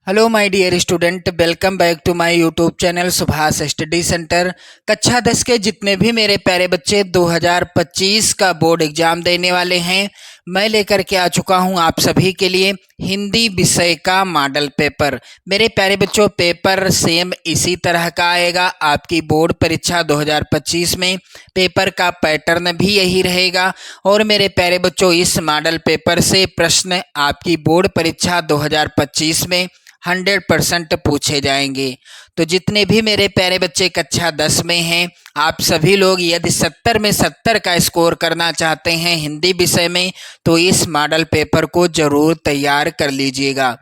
Hello my dear student, welcome back to my YouTube channel Subhash study centre. कक्षा 10 के जितने भी मेरे प्यारे बच्चे 2025 का बोर्ड एग्जाम देने वाले हैं, मैं लेकर के आ चुका हूं आप सभी के लिए हिंदी विषय का मॉडल पेपर। मेरे प्यारे बच्चों, पेपर सेम इसी तरह का आएगा आपकी बोर्ड परीक्षा 2025 में। पेपर का पैटर्न भी यही रहेगा और मेरे प्यारे बच्चों, इस मॉडल पेपर से प्रश्न आपकी बोर्ड परीक्षा 2025 में 100% पूछे जाएंगे। तो जितने भी मेरे प्यारे बच्चे कक्षा 10 में हैं, आप सभी लोग यदि 70 में 70 का स्कोर करना चाहते हैं हिंदी विषय में, तो इस मॉडल पेपर को जरूर तैयार कर लीजिएगा।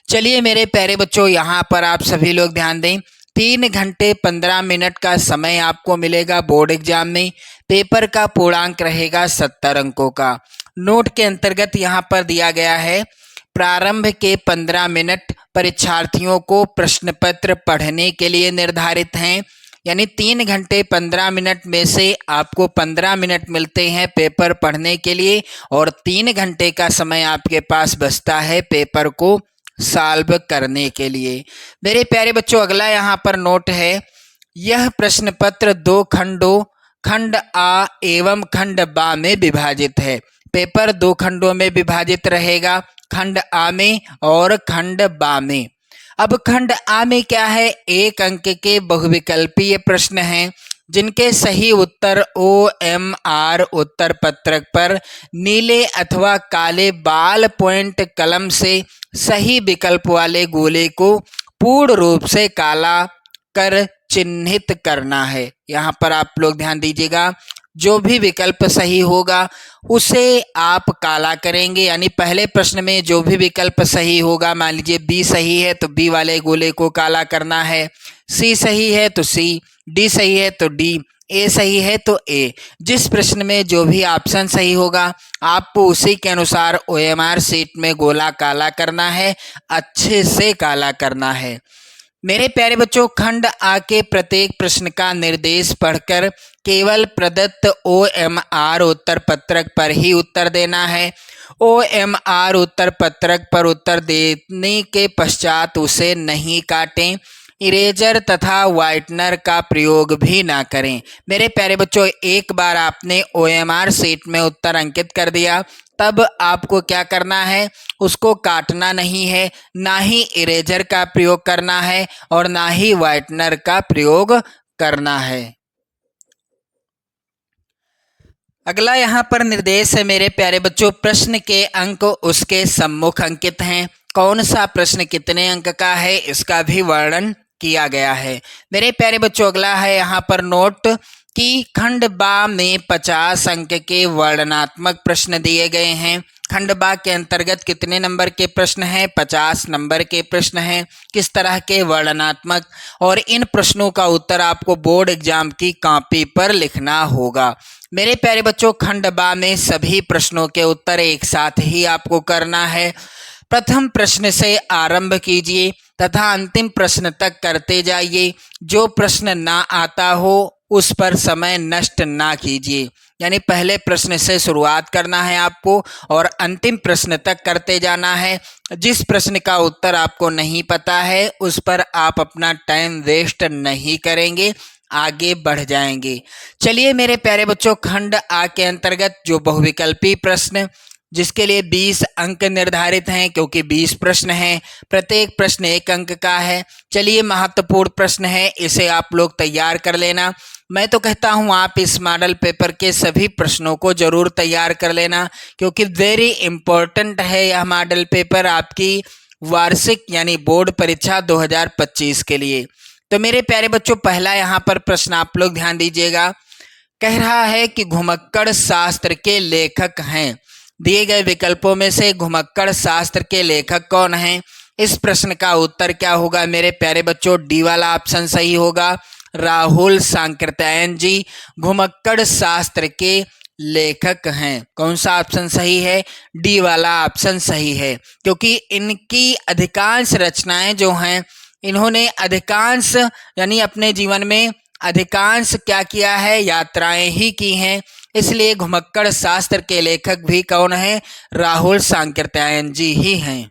चलिए मेरे प्यारे बच्चों, यहाँ पर आप सभी लोग ध्यान दें। 3 घंटे 15 मिनट का समय आपको मिलेगा बोर्ड एग्जाम में। पेपर का पूर्णांक रहेगा 70 अंकों का। नोट के अंतर्गत यहाँ पर दिया गया है, प्रारंभ के 15 मिनट परीक्षार्थियों को प्रश्न पत्र पढ़ने के लिए निर्धारित हैं। यानी 3 घंटे 15 मिनट में से आपको 15 मिनट मिलते हैं पेपर पढ़ने के लिए और 3 घंटे का समय आपके पास बचता है पेपर को सॉल्व करने के लिए। मेरे प्यारे बच्चों, अगला यहाँ पर नोट है, यह प्रश्न पत्र 2 खंडों खंड आ एवं खंड बा में विभाजित है। पेपर 2 खंडों में विभाजित रहेगा, खंड आ में और खंड बा में। अब खंड आ में क्या है, 1 अंक के बहुविकल्पीय प्रश्न हैं जिनके सही उत्तर OMR उत्तर पत्रक पर नीले अथवा काले बाल पॉइंट कलम से सही विकल्प वाले गोले को पूर्ण रूप से काला कर चिन्हित करना है। यहाँ पर आप लोग ध्यान दीजिएगा, जो भी विकल्प सही होगा उसे आप काला करेंगे। यानी पहले प्रश्न में जो भी विकल्प सही होगा, मान लीजिए बी सही है तो बी वाले गोले को काला करना है, सी सही है तो सी, डी सही है तो डी, ए सही है तो ए। जिस प्रश्न में जो भी ऑप्शन सही होगा आपको उसी के अनुसार OMR शीट में गोला काला करना है, अच्छे से काला करना है। मेरे प्यारे बच्चों, खंड आ के प्रत्येक प्रश्न का निर्देश पढ़कर केवल प्रदत्त OMR उत्तर पत्रक पर ही उत्तर देना है। OMR उत्तर पत्रक पर उत्तर देने के पश्चात उसे नहीं काटें। इरेजर तथा वाइटनर का प्रयोग भी ना करें। मेरे प्यारे बच्चों, एक बार आपने OMR शीट में उत्तर अंकित कर दिया, तब आपको क्या करना है, उसको काटना नहीं है, ना ही इरेजर का प्रयोग करना है और ना ही वाइटनर का प्रयोग करना है। अगला यहाँ पर निर्देश है मेरे प्यारे बच्चों, प्रश्न के अंक उसके सम्मुख अंकित हैं। कौन सा प्रश्न कितने अंक का है इसका भी वर्णन किया गया है। मेरे प्यारे बच्चों, अगला है यहाँ पर नोट कि खंड बा में 50 अंक के वर्णनात्मक प्रश्न दिए गए हैं। खंड बा के अंतर्गत कितने नंबर के प्रश्न हैं, 50 नंबर के प्रश्न हैं। किस तरह के, वर्णनात्मक। और इन प्रश्नों का उत्तर आपको बोर्ड एग्जाम की कॉपी पर लिखना होगा। मेरे प्यारे बच्चों, खंड बा में सभी प्रश्नों के उत्तर एक साथ ही आपको करना है। प्रथम प्रश्न से आरंभ कीजिए तथा अंतिम प्रश्न तक करते जाइए। जो प्रश्न ना आता हो उस पर समय नष्ट ना कीजिए। यानी पहले प्रश्न से शुरुआत करना है आपको और अंतिम प्रश्न तक करते जाना है। जिस प्रश्न का उत्तर आपको नहीं पता है उस पर आप अपना टाइम वेस्ट नहीं करेंगे, आगे बढ़ जाएंगे। चलिए मेरे प्यारे बच्चों, खंड आ के अंतर्गत जो बहुविकल्पी प्रश्न जिसके लिए 20 अंक निर्धारित हैं, क्योंकि 20 प्रश्न हैं, प्रत्येक प्रश्न 1 अंक का है। चलिए, महत्वपूर्ण प्रश्न है, इसे आप लोग तैयार कर लेना। मैं तो कहता हूं आप इस मॉडल पेपर के सभी प्रश्नों को जरूर तैयार कर लेना, क्योंकि वेरी इंपॉर्टेंट है यह मॉडल पेपर आपकी वार्षिक यानी बोर्ड परीक्षा 2025 के लिए। तो मेरे प्यारे बच्चों, पहला यहाँ पर प्रश्न आप लोग ध्यान दीजिएगा। कह रहा है कि घुमक्कड़ शास्त्र के लेखक हैं। दिए गए विकल्पों में से घुमक्कड़ शास्त्र के लेखक कौन हैं? इस प्रश्न का उत्तर क्या होगा मेरे प्यारे बच्चों? डी वाला ऑप्शन सही होगा, राहुल सांकृत्यायन जी घुमक्कड़ शास्त्र के लेखक हैं। कौन सा ऑप्शन सही है? डी वाला ऑप्शन सही है, क्योंकि इनकी अधिकांश रचनाएं जो हैं, इन्होंने अधिकांश यानी अपने जीवन में अधिकांश क्या किया है, यात्राएं ही की हैं। इसलिए घुमक्कड़ शास्त्र के लेखक भी कौन है? राहुल सांकृत्यायन जी ही हैं।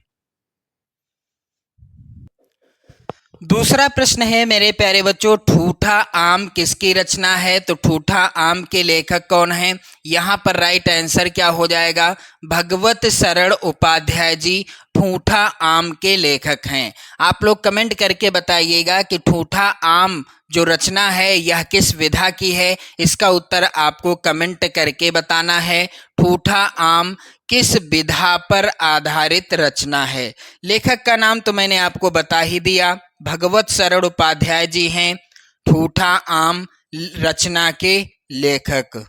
दूसरा प्रश्न है मेरे प्यारे बच्चों, ठूठा आम किसकी रचना है? तो ठूठा आम के लेखक कौन है? यहाँ पर राइट आंसर क्या हो जाएगा? भगवत शरण उपाध्याय जी ठूठा आम के लेखक हैं। आप लोग कमेंट करके बताइएगा कि ठूठा आम जो रचना है यह किस विधा की है। इसका उत्तर आपको कमेंट करके बताना है। ठूठा आम किस विधा पर आधारित रचना है? लेखक का नाम तो मैंने आपको बता ही दिया, भगवत शरण उपाध्याय जी हैं ठूठा आम रचना के लेखक।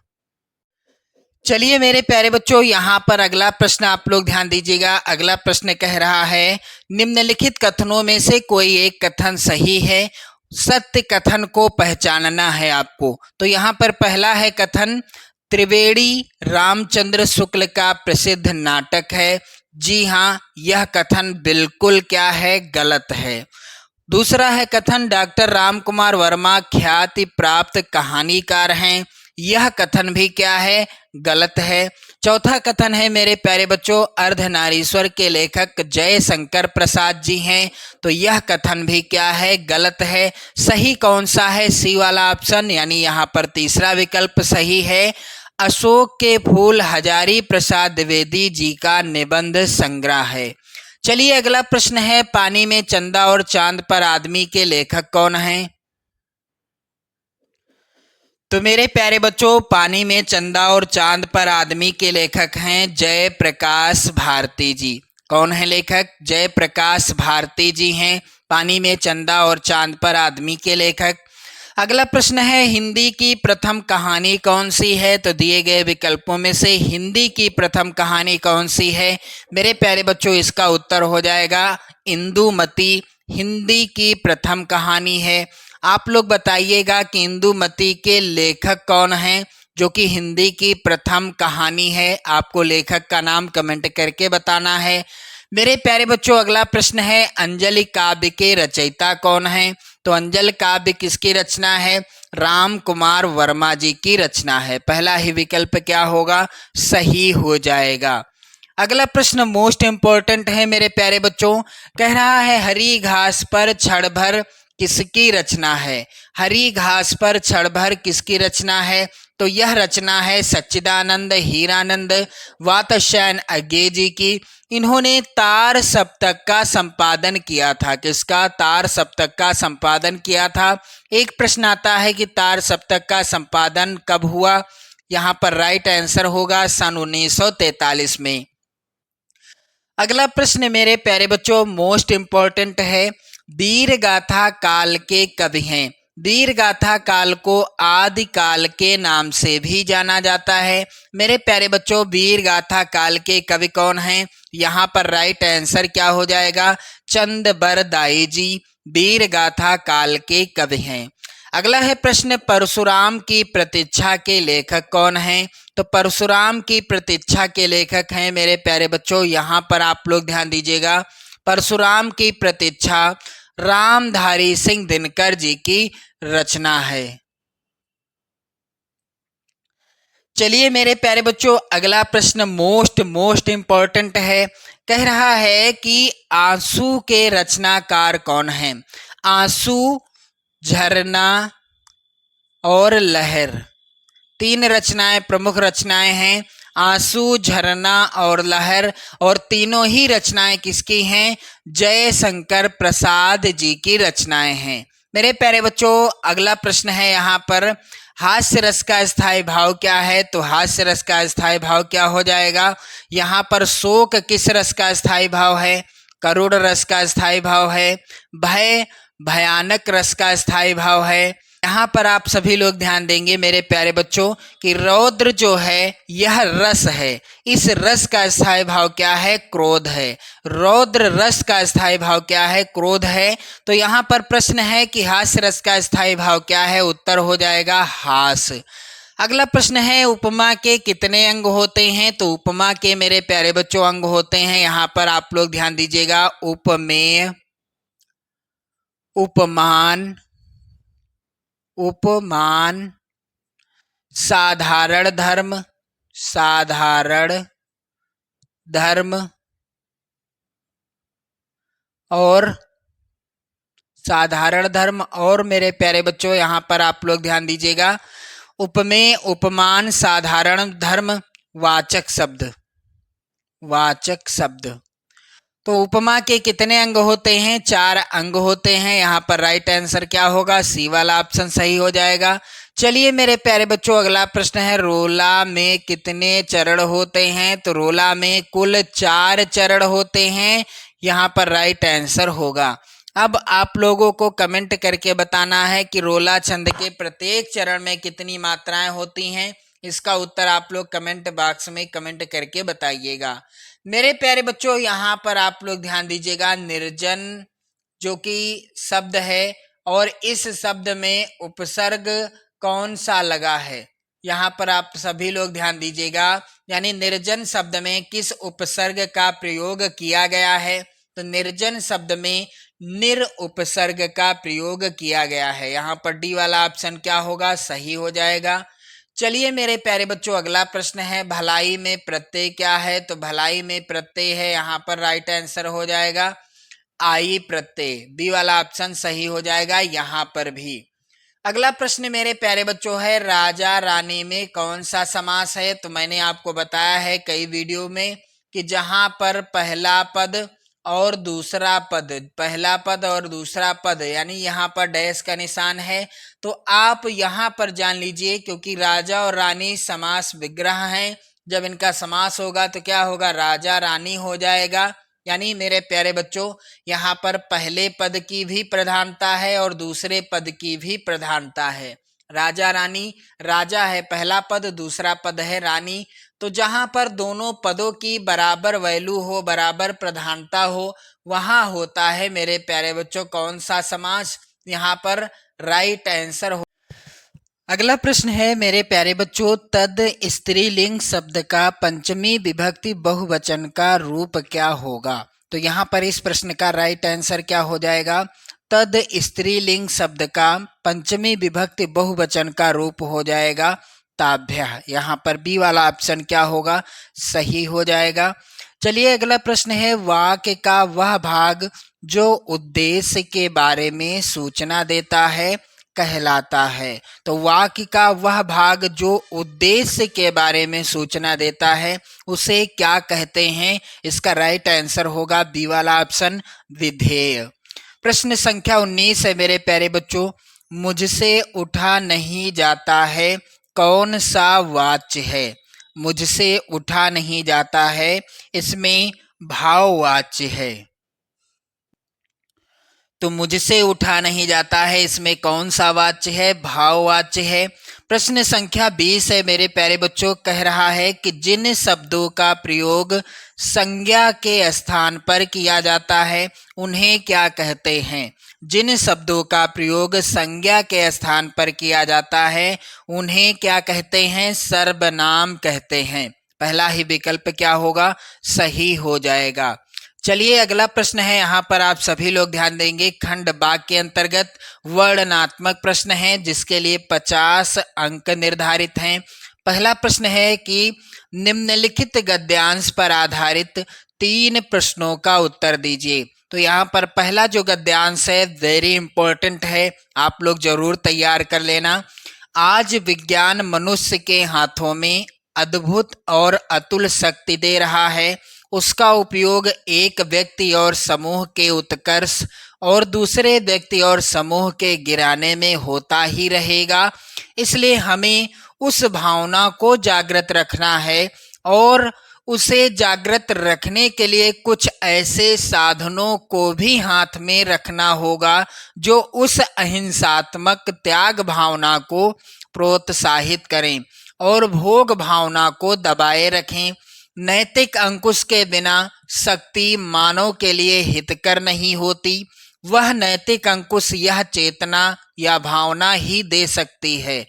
चलिए मेरे प्यारे बच्चों, यहाँ पर अगला प्रश्न आप लोग ध्यान दीजिएगा। अगला प्रश्न कह रहा है, निम्नलिखित कथनों में से कोई एक कथन सही है, सत्य कथन को पहचानना है आपको। तो यहाँ पर पहला है कथन, त्रिवेणी रामचंद्र शुक्ल का प्रसिद्ध नाटक है। जी हाँ, यह कथन बिल्कुल क्या है? गलत है। दूसरा है कथन, डॉक्टर रामकुमार वर्मा ख्याति प्राप्त कहानीकार हैं। यह कथन भी क्या है? गलत है। चौथा कथन है मेरे प्यारे बच्चों, अर्धनारीश्वर के लेखक जय शंकर प्रसाद जी हैं। तो यह कथन भी क्या है? गलत है। सही कौन सा है? सी वाला ऑप्शन, यानी यहाँ पर तीसरा विकल्प सही है। अशोक के फूल हजारी प्रसाद द्विवेदी जी का निबंध संग्रह है। चलिए अगला प्रश्न है, पानी में चंदा और चांद पर आदमी के लेखक कौन हैं? तो मेरे प्यारे बच्चों, पानी में चंदा और चांद पर आदमी के लेखक हैं जय प्रकाश भारती जी। कौन है लेखक? जय प्रकाश भारती जी हैं पानी में चंदा और चांद पर आदमी के लेखक। अगला प्रश्न है, हिंदी की प्रथम कहानी कौन सी है? तो दिए गए विकल्पों में से हिंदी की प्रथम कहानी कौन सी है? मेरे प्यारे बच्चों, इसका उत्तर हो जाएगा इंदुमती हिंदी की प्रथम कहानी है। आप लोग बताइएगा कि इंदुमती के लेखक कौन हैं, जो कि हिंदी की प्रथम कहानी है। आपको लेखक का नाम कमेंट करके बताना है। मेरे प्यारे बच्चों, अगला प्रश्न है, अंजलि काव्य के रचयिता कौन हैं? तो अंजलि काव्य किसकी रचना है? राम कुमार वर्मा जी की रचना है। पहला ही विकल्प क्या होगा? सही हो जाएगा। अगला प्रश्न मोस्ट इंपॉर्टेंट है मेरे प्यारे बच्चों, कह रहा है, हरी घास पर क्षण भर किसकी रचना है? हरी घास पर क्षण भर किसकी रचना है? तो यह रचना है सच्चिदानंद हीरानंद वात्स्यायन अज्ञे जी की। इन्होंने तार सप्तक का संपादन किया था। किसका? तार सप्तक का संपादन किया था। एक प्रश्न आता है कि तार सप्तक का संपादन कब हुआ? यहाँ पर राइट आंसर होगा सन 1943 में। अगला प्रश्न मेरे प्यारे बच्चों मोस्ट इंपॉर्टेंट है, वीर गाथा काल के कवि हैं। वीर गाथा काल को आदि काल के नाम से भी जाना जाता है। मेरे प्यारे बच्चों, वीर गाथा काल के कवि कौन हैं? यहाँ पर राइट आंसर क्या हो जाएगा? चंद बरदाई जी वीर गाथा काल के कवि हैं। अगला है प्रश्न, परशुराम की प्रतीक्षा के लेखक कौन हैं? तो परशुराम की प्रतीक्षा के लेखक हैं मेरे प्यारे बच्चों, यहाँ पर आप लोग ध्यान दीजिएगा, परशुराम की प्रतीक्षा रामधारी सिंह दिनकर जी की रचना है। चलिए मेरे प्यारे बच्चों, अगला प्रश्न मोस्ट इंपॉर्टेंट है। कह रहा है कि आंसू के रचनाकार कौन हैं? आंसू, झरना और लहर, तीन रचनाएं प्रमुख रचनाएं हैं। आंसू, झरना और लहर, और तीनों ही रचनाएं किसकी हैं? जय शंकर प्रसाद जी की रचनाएं हैं। मेरे प्यारे बच्चों, अगला प्रश्न है यहाँ पर, हास्य रस का स्थायी भाव क्या है? तो हास्य रस का स्थायी भाव क्या हो जाएगा? यहाँ पर शोक किस रस का स्थायी भाव है? करुण रस का स्थायी भाव है। भय भयानक रस का स्थायी भाव है। यहाँ पर आप सभी लोग ध्यान देंगे मेरे प्यारे बच्चों कि रौद्र जो है यह रस है। इस रस का स्थायी भाव क्या है? क्रोध है। रौद्र रस का स्थायी भाव क्या है? क्रोध है। तो यहाँ पर प्रश्न है कि हास्य रस का स्थायी भाव क्या है? उत्तर हो जाएगा हास। अगला प्रश्न है, उपमा के कितने अंग होते हैं? तो उपमा के मेरे प्यारे बच्चों अंग होते हैं, यहाँ पर आप लोग ध्यान दीजिएगा, उपमेय, उपमान, उपमान, साधारण धर्म, साधारण धर्म और साधारण धर्म और मेरे प्यारे बच्चों यहाँ पर आप लोग ध्यान दीजिएगा, उपमेय, उपमान, साधारण धर्म, वाचक शब्द। वाचक शब्द। तो उपमा के कितने अंग होते हैं? 4 अंग होते हैं। यहाँ पर राइट आंसर क्या होगा? सी वाला ऑप्शन सही हो जाएगा। चलिए मेरे प्यारे बच्चों, अगला प्रश्न है, रोला में कितने चरण होते हैं? तो रोला में कुल 4 चरण होते हैं। यहाँ पर राइट आंसर होगा। अब आप लोगों को कमेंट करके बताना है कि रोला छंद के प्रत्येक चरण में कितनी मात्राएं होती हैं। इसका उत्तर आप लोग कमेंट बॉक्स में कमेंट करके बताइएगा। मेरे प्यारे बच्चों, यहाँ पर आप लोग ध्यान दीजिएगा, निर्जन जो कि शब्द है और इस शब्द में उपसर्ग कौन सा लगा है? यहाँ पर आप सभी लोग ध्यान दीजिएगा, यानी निर्जन शब्द में किस उपसर्ग का प्रयोग किया गया है? तो निर्जन शब्द में निर उपसर्ग का प्रयोग किया गया है। यहाँ पर डी वाला ऑप्शन क्या होगा? सही हो जाएगा। चलिए मेरे प्यारे बच्चों, अगला प्रश्न है, भलाई में प्रत्यय क्या है? तो भलाई में प्रत्यय है, यहाँ पर राइट आंसर हो जाएगा आई प्रत्यय। बी वाला ऑप्शन सही हो जाएगा यहाँ पर भी। अगला प्रश्न मेरे प्यारे बच्चों है, राजा रानी में कौन सा समास है? तो मैंने आपको बताया है कई वीडियो में कि जहां पर पहला पद और दूसरा पद, पहला पद और दूसरा पद, यानी यहाँ पर डैश का निशान है, तो आप यहाँ पर जान लीजिए, क्योंकि राजा और रानी समास विग्रह हैं, जब इनका समास होगा तो क्या होगा? राजा रानी हो जाएगा। यानी मेरे प्यारे बच्चों, यहाँ पर पहले पद की भी प्रधानता है और दूसरे पद की भी प्रधानता है। राजा रानी, राजा है पहला पद, दूसरा पद है रानी। तो जहां पर दोनों पदों की बराबर वैल्यू हो, बराबर प्रधानता हो, वहां होता है मेरे प्यारे बच्चों कौन सा समास? यहाँ पर राइट आंसर हो। अगला प्रश्न है मेरे प्यारे बच्चों, तद स्त्रीलिंग शब्द का पंचमी विभक्ति बहुवचन का रूप क्या होगा? तो यहाँ पर इस प्रश्न का राइट आंसर क्या हो जाएगा? तद स्त्रीलिंग शब्द का पंचमी विभक्ति बहुवचन का रूप हो जाएगा ताभ्य। यहाँ पर बी वाला ऑप्शन क्या होगा? सही हो जाएगा। चलिए अगला प्रश्न है, वाक्य का वह भाग जो उद्देश्य के बारे में सूचना देता है कहलाता है। तो वाक्य का वह भाग जो उद्देश्य के बारे में सूचना देता है उसे क्या कहते हैं? इसका राइट आंसर होगा बी वाला ऑप्शन, विधेय। प्रश्न संख्या 19 है मेरे प्यारे बच्चों, मुझसे उठा नहीं जाता है कौन सा वाच्य है? मुझसे उठा नहीं जाता है, इसमें भाववाच्य है। तो मुझसे उठा नहीं जाता है, इसमें कौन सा वाच्य है? भाववाच्य है। प्रश्न संख्या 20 है मेरे प्यारे बच्चों, कह रहा है कि जिन शब्दों का प्रयोग संज्ञा के स्थान पर किया जाता है उन्हें क्या कहते हैं? जिन शब्दों का प्रयोग संज्ञा के स्थान पर किया जाता है उन्हें क्या कहते हैं? सर्वनाम कहते हैं। पहला ही विकल्प क्या होगा? सही हो जाएगा। चलिए अगला प्रश्न है, यहाँ पर आप सभी लोग ध्यान देंगे, खंड बाग के अंतर्गत वर्णनात्मक प्रश्न है जिसके लिए 50 अंक निर्धारित हैं। पहला प्रश्न है कि निम्नलिखित गद्यांश पर आधारित 3 प्रश्नों का उत्तर दीजिए। तो यहाँ पर पहला जो गद्यांश है वेरी इंपॉर्टेंट है, आप लोग जरूर तैयार कर लेना। आज विज्ञान मनुष्य के हाथों में अद्भुत और अतुल शक्ति दे रहा है। उसका उपयोग एक व्यक्ति और समूह के उत्कर्ष और दूसरे व्यक्ति और समूह के गिराने में होता ही रहेगा। इसलिए हमें उस भावना को जागृत रखना है और उसे जागृत रखने के लिए कुछ ऐसे साधनों को भी हाथ में रखना होगा जो उस अहिंसात्मक त्याग भावना को प्रोत्साहित करें और भोग भावना को दबाए रखें। नैतिक अंकुश के बिना शक्ति मानव के लिए हितकर नहीं होती। वह नैतिक अंकुश यह चेतना या भावना ही दे सकती है,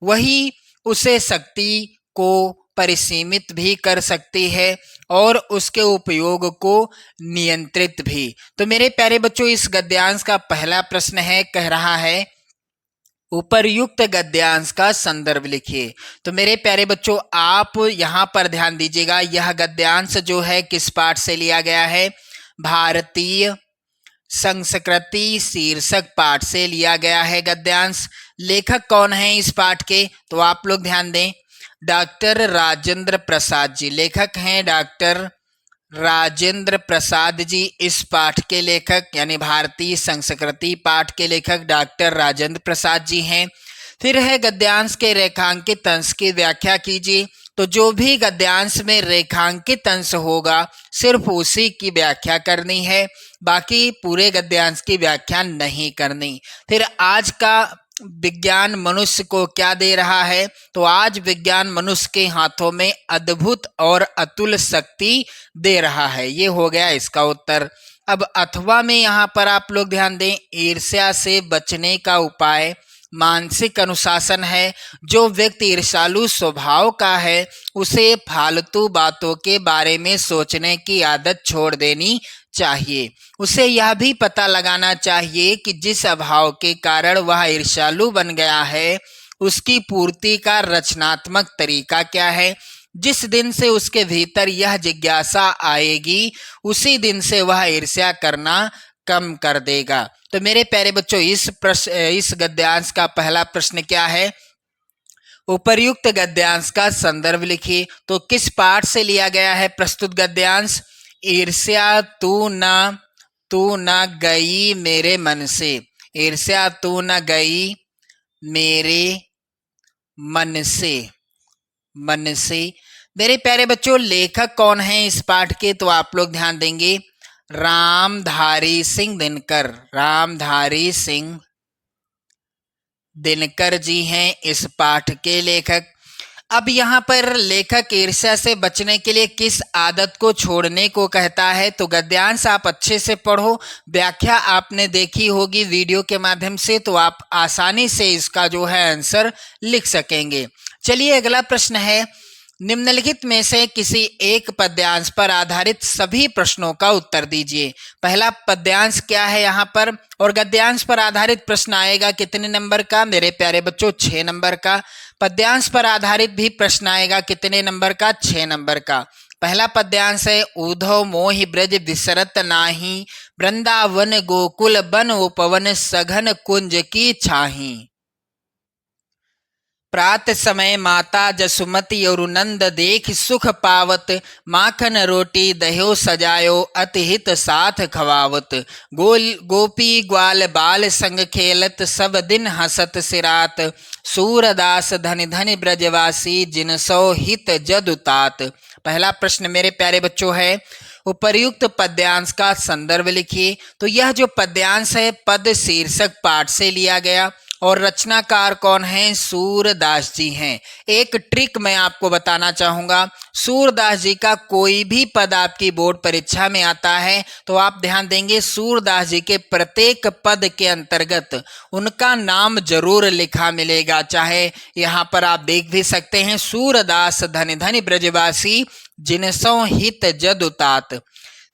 वही उसे शक्ति को परिसीमित भी कर सकती है और उसके उपयोग को नियंत्रित भी। तो मेरे प्यारे बच्चों, इस गद्यांश का पहला प्रश्न है, कह रहा है उपर्युक्त गद्यांश का संदर्भ लिखिए। तो मेरे प्यारे बच्चों, आप यहाँ पर ध्यान दीजिएगा, यह गद्यांश जो है किस पाठ से लिया गया है? भारतीय संस्कृति शीर्षक पाठ से लिया गया है गद्यांश। लेखक कौन है इस पाठ के, तो आप लोग ध्यान दें, डॉक्टर राजेंद्र प्रसाद जी लेखक हैं। डॉक्टर राजेंद्र प्रसाद जी इस पाठ के लेखक, यानी भारतीय संस्कृति पाठ के लेखक डॉक्टर राजेंद्र प्रसाद जी हैं। फिर है गद्यांश के रेखांकित अंश की व्याख्या कीजिए। तो जो भी गद्यांश में रेखांकित अंश होगा सिर्फ उसी की व्याख्या करनी है, बाकी पूरे गद्यांश की व्याख्या नहीं करनी। फिर आज का विज्ञान मनुष्य को क्या दे रहा है, तो आज विज्ञान मनुष्य के हाथों में अद्भुत और अतुल शक्ति दे रहा है। ये हो गया इसका उत्तर। अब अथवा में यहाँ पर आप लोग ध्यान दें, ईर्ष्या से बचने का उपाय मानसिक अनुशासन है। जो व्यक्ति ईर्ष्यालु स्वभाव का है उसे फालतू बातों के बारे में सोचने की आदत छोड़ देनी चाहिए। उसे यह भी पता लगाना चाहिए कि जिस अभाव के कारण वह ईर्ष्यालु बन गया है उसकी पूर्ति का रचनात्मक तरीका क्या है। जिस दिन से उसके भीतर यह जिज्ञासा आएगी उसी दिन से वह ईर्ष्या करना कम कर देगा। तो मेरे प्यारे बच्चों, इस गद्यांश का पहला प्रश्न क्या है, उपर्युक्त गद्यांश का संदर्भ लिखिए। तो किस पाठ से लिया गया है प्रस्तुत गद्यांश, ईर्ष्या तू न गई मेरे मन से। ईर्ष्या तू न गई मेरे मन से। मेरे प्यारे बच्चों, लेखक कौन है इस पाठ के, तो आप लोग ध्यान देंगे, रामधारी सिंह दिनकर जी हैं इस पाठ के लेखक। अब यहाँ पर लेखक ईर्ष्या से बचने के लिए किस आदत को छोड़ने को कहता है, तो गद्यांश आप अच्छे से पढ़ो, व्याख्या आपने देखी होगी वीडियो के माध्यम से, तो आप आसानी से इसका जो है आंसर लिख सकेंगे। चलिए अगला प्रश्न है, निम्नलिखित में से किसी एक पद्यांश पर आधारित सभी प्रश्नों का उत्तर दीजिए। पहला पद्यांश क्या है यहाँ पर, और गद्यांश पर आधारित प्रश्न आएगा कितने नंबर का, मेरे प्यारे बच्चों 6 नंबर का। पद्यांश पर आधारित भी प्रश्न आएगा कितने नंबर का, 6 नंबर का। पहला पद्यांश है, ऊधव मोहि ब्रज विसरत नाही, वृंदावन गोकुल बन उपवन सघन कुंज की छाही। प्रात समय माता जसुमति और नंद देख सुख पावत, माखन रोटी दह्यो सजायो अति हित साथ खवावत। गोपी ग्वाल बाल संग खेलत सब दिन हसत सिरात, सूरदास धनि धनि ब्रजवासी जिनसो हित जदुतात। पहला प्रश्न मेरे प्यारे बच्चों है, उपर्युक्त पद्यांश का संदर्भ लिखिए। तो यह जो पद्यांश है पद शीर्षक पाठ से लिया गया और रचनाकार कौन है, सूरदास जी हैं। एक ट्रिक मैं आपको बताना चाहूंगा, सूरदास जी का कोई भी पद आपकी बोर्ड परीक्षा में आता है तो आप ध्यान देंगे सूरदास जी के प्रत्येक पद के अंतर्गत उनका नाम जरूर लिखा मिलेगा। चाहे यहाँ पर आप देख भी सकते हैं, सूरदास धनि धनि ब्रजवासी जिनसो हित जदुतात।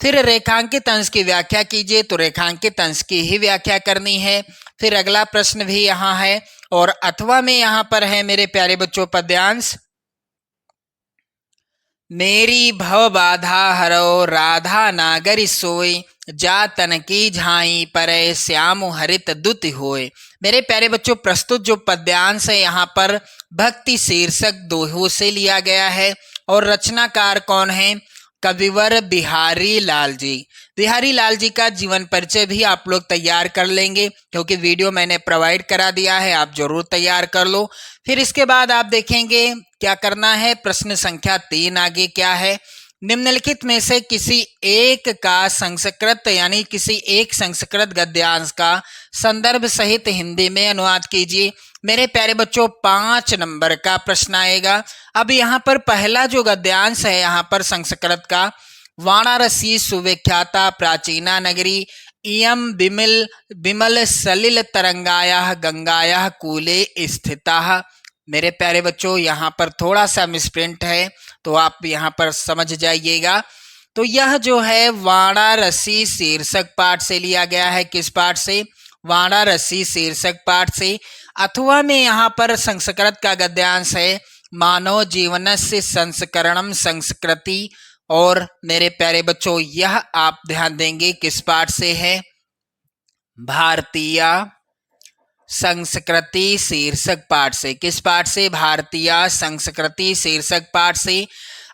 फिर रेखांकित अंश की व्याख्या कीजिए, तो रेखांकित अंश की ही व्याख्या करनी है। फिर अगला प्रश्न भी यहाँ है, और अथवा में यहाँ पर है मेरे प्यारे बच्चों पद्यांश, मेरी भव बाधा हरो राधा नागरी सोई, जा तन की झाई परे श्याम हरित दुति होए। मेरे प्यारे बच्चों, प्रस्तुत जो पद्यांश है यहाँ पर भक्ति शीर्षक दोहों से लिया गया है और रचनाकार कौन है, कविवर बिहारी लाल जी। बिहारी लाल जी का जीवन परिचय भी आप लोग तैयार कर लेंगे क्योंकि वीडियो मैंने प्रोवाइड करा दिया है, आप जरूर तैयार कर लो। फिर इसके बाद आप देखेंगे क्या करना है, प्रश्न संख्या 3 आगे क्या है, निम्नलिखित में से किसी एक का संस्कृत यानी किसी एक संस्कृत गद्यांश का संदर्भ सहित हिंदी में अनुवाद कीजिए। मेरे प्यारे बच्चों 5 नंबर का प्रश्न आएगा। अब यहाँ पर पहला जो गद्यांश है यहाँ पर संस्कृत का, वाराणसी सुविख्याता प्राचीना नगरी, इयं बिमल सलिल तरंगायाः गंगायाः कूले स्थिताः। मेरे प्यारे बच्चों यहाँ पर थोड़ा सा मिसप्रिंट है तो आप यहाँ पर समझ जाइएगा। तो यह जो है वाराणसी शीर्षक पाठ से लिया गया है, किस पाठ से, वाराणसी शीर्षक पाठ से। अथवा में यहाँ पर संस्कृत का गद्यांश है, मानव जीवनस्य संस्करणम संस्कृति, और मेरे प्यारे बच्चों यह आप ध्यान देंगे किस पाठ से है, भारतीय संस्कृति शीर्षक पाठ से। किस पाठ से? भारतीय संस्कृति शीर्षक पाठ से।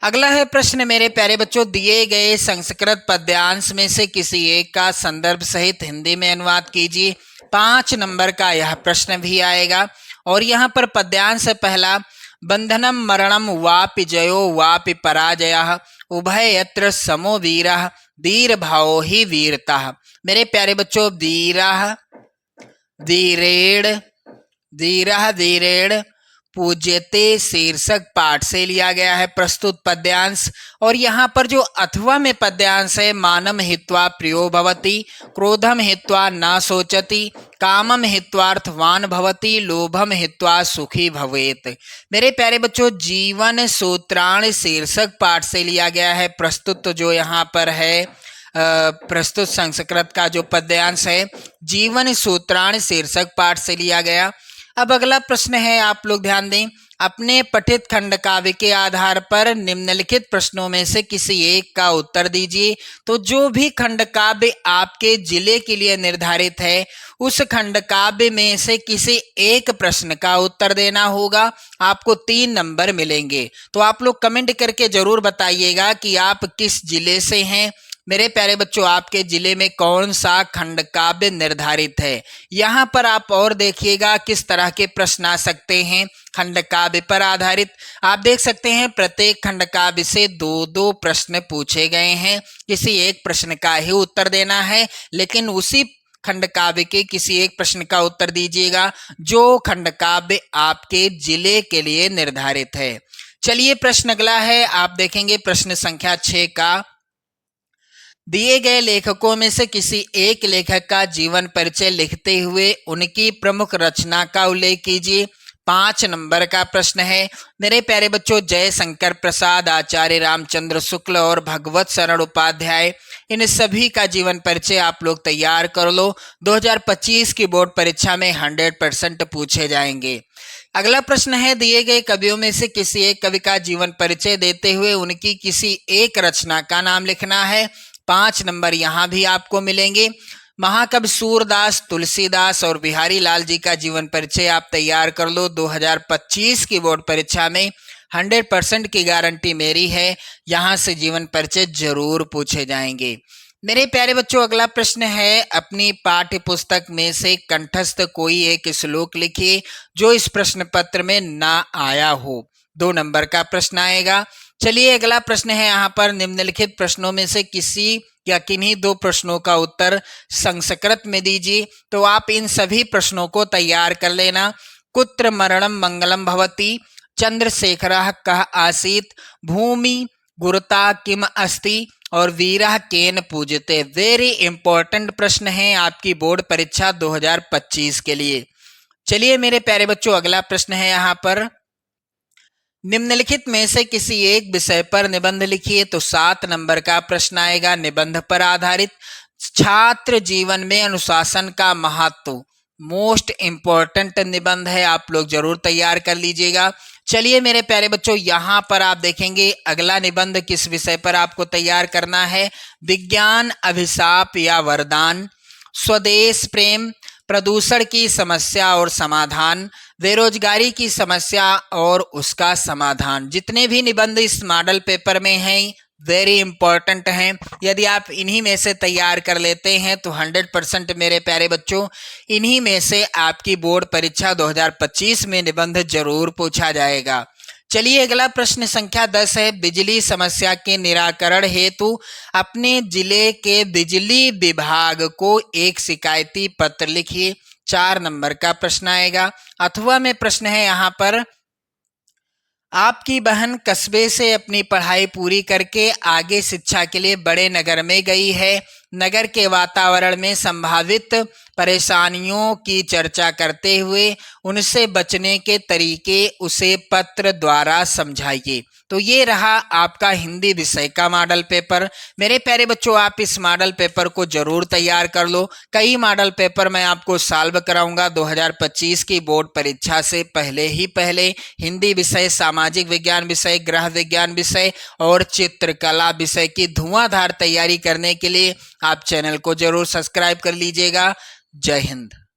अगला है प्रश्न मेरे प्यारे बच्चों, दिए गए संस्कृत पद्यांश में से किसी एक का संदर्भ सहित हिंदी में अनुवाद कीजिए। 5 नंबर का यह प्रश्न भी आएगा। और यहाँ पर पद्यांश है पहला, बंधनम मरणम वापि जयो वापि पराजयः उभय यत्र समो वीरः वीर भावो ही वीरता। मेरे प्यारे बच्चों, वीरः वीरेण धीरः धीरेण पूज्यते शीर्षक पाठ से लिया गया है प्रस्तुत पद्यांश। और यहाँ पर जो अथवा में पद्यांश है, मानम हित्वा प्रियो भवति, क्रोधम हित्वा न सोचति, कामम हित्वार्थवान भवति, लोभम हित्वा सुखी भवेत। मेरे प्यारे बच्चों, जीवन सूत्राण शीर्षक पाठ से लिया गया है प्रस्तुत जो यहाँ पर है प्रस्तुत संस्कृत का जो पद्यांश है, जीवन सूत्राण शीर्षक पाठ से लिया गया। अब अगला प्रश्न है, आप लोग ध्यान दें, अपने पठित खंड काव्य के आधार पर निम्नलिखित प्रश्नों में से किसी एक का उत्तर दीजिए। तो जो भी खंड काव्य आपके जिले के लिए निर्धारित है, उस खंड काव्य में से किसी एक प्रश्न का उत्तर देना होगा। आपको 3 नंबर मिलेंगे। तो आप लोग कमेंट करके जरूर बताइएगा कि आप किस जिले से हैं। मेरे प्यारे बच्चों, आपके जिले में कौन सा खंड काव्य निर्धारित है। यहाँ पर आप और देखिएगा किस तरह के प्रश्न आ सकते हैं खंड काव्य पर आधारित। आप देख सकते हैं प्रत्येक खंड काव्य से 2-2 प्रश्न पूछे गए हैं। किसी एक प्रश्न का ही उत्तर देना है, लेकिन उसी खंड काव्य के किसी एक प्रश्न का उत्तर दीजिएगा जो खंड काव्य आपके जिले के लिए निर्धारित है। चलिए प्रश्न अगला है, आप देखेंगे प्रश्न संख्या 6 का, दिए गए लेखकों में से किसी एक लेखक का जीवन परिचय लिखते हुए उनकी प्रमुख रचना का उल्लेख कीजिए। 5 नंबर का प्रश्न है। मेरे प्यारे बच्चों, जयशंकर प्रसाद, आचार्य रामचंद्र शुक्ल और भगवत शरण उपाध्याय, इन सभी का जीवन परिचय आप लोग तैयार कर लो। 2025 की बोर्ड परीक्षा में 100% पूछे जाएंगे। अगला प्रश्न है, दिए गए कवियों में से किसी एक कवि का जीवन परिचय देते हुए उनकी किसी एक रचना का नाम लिखना है। 5 नंबर यहाँ भी आपको मिलेंगे। महाकवि सूरदास, तुलसीदास और बिहारी लाल जी का जीवन परिचय आप तैयार कर लो। 2025 की बोर्ड परीक्षा में 100% की गारंटी मेरी है, यहाँ से जीवन परिचय जरूर पूछे जाएंगे। मेरे प्यारे बच्चों, अगला प्रश्न है, अपनी पाठ्य पुस्तक में से कंठस्थ कोई एक श्लोक लिखिए जो इस प्रश्न पत्र में ना आया हो। 2 नंबर का प्रश्न आएगा। चलिए अगला प्रश्न है, यहाँ पर निम्नलिखित प्रश्नों में से किसी या किन्हीं 2 प्रश्नों का उत्तर संस्कृत में दीजिए। तो आप इन सभी प्रश्नों को तैयार कर लेना। कुत्र मरणम मंगलम भवति, चंद्रशेखरः कः आसीत्, भूमि गुरुता किम अस्ति और वीरः केन पूज्यते। वेरी इंपॉर्टेंट प्रश्न है आपकी बोर्ड परीक्षा 2025 के लिए। चलिए मेरे प्यारे बच्चों, अगला प्रश्न है यहाँ पर, निम्नलिखित में से किसी एक विषय पर निबंध लिखिए। तो 7 नंबर का प्रश्न आएगा, निबंध पर आधारित। छात्र जीवन में अनुशासन का महत्व, मोस्ट इंपॉर्टेंट निबंध है, आप लोग जरूर तैयार कर लीजिएगा। चलिए मेरे प्यारे बच्चों, यहाँ पर आप देखेंगे अगला निबंध किस विषय पर आपको तैयार करना है। विज्ञान अभिशाप या वरदान, स्वदेश प्रेम, प्रदूषण की समस्या और समाधान, बेरोजगारी की समस्या और उसका समाधान। जितने भी निबंध इस मॉडल पेपर में हैं वेरी इंपॉर्टेंट हैं। यदि आप इन्हीं में से तैयार कर लेते हैं तो 100% मेरे प्यारे बच्चों, इन्हीं में से आपकी बोर्ड परीक्षा 2025 में निबंध जरूर पूछा जाएगा। चलिए अगला प्रश्न संख्या 10 है, बिजली समस्या के निराकरण हेतु अपने जिले के बिजली विभाग को एक शिकायती पत्र लिखिए। 4 नंबर का प्रश्न आएगा। अथवा में प्रश्न है यहाँ पर, आपकी बहन कस्बे से अपनी पढ़ाई पूरी करके आगे शिक्षा के लिए बड़े नगर में गई है। नगर के वातावरण में संभावित परेशानियों की चर्चा करते हुए उनसे बचने के तरीके उसे पत्र द्वारा समझाइए। तो ये रहा आपका हिंदी विषय का मॉडल पेपर। मेरे प्यारे बच्चों, आप इस मॉडल पेपर को जरूर तैयार कर लो। कई मॉडल पेपर मैं आपको सॉल्व कराऊंगा 2025 की बोर्ड परीक्षा से पहले ही पहले। हिंदी विषय, सामाजिक विज्ञान विषय, गृह विज्ञान विषय और चित्रकला विषय की धुआंधार तैयारी करने के लिए आप चैनल को जरूर सब्सक्राइब कर लीजिएगा। जय हिंद।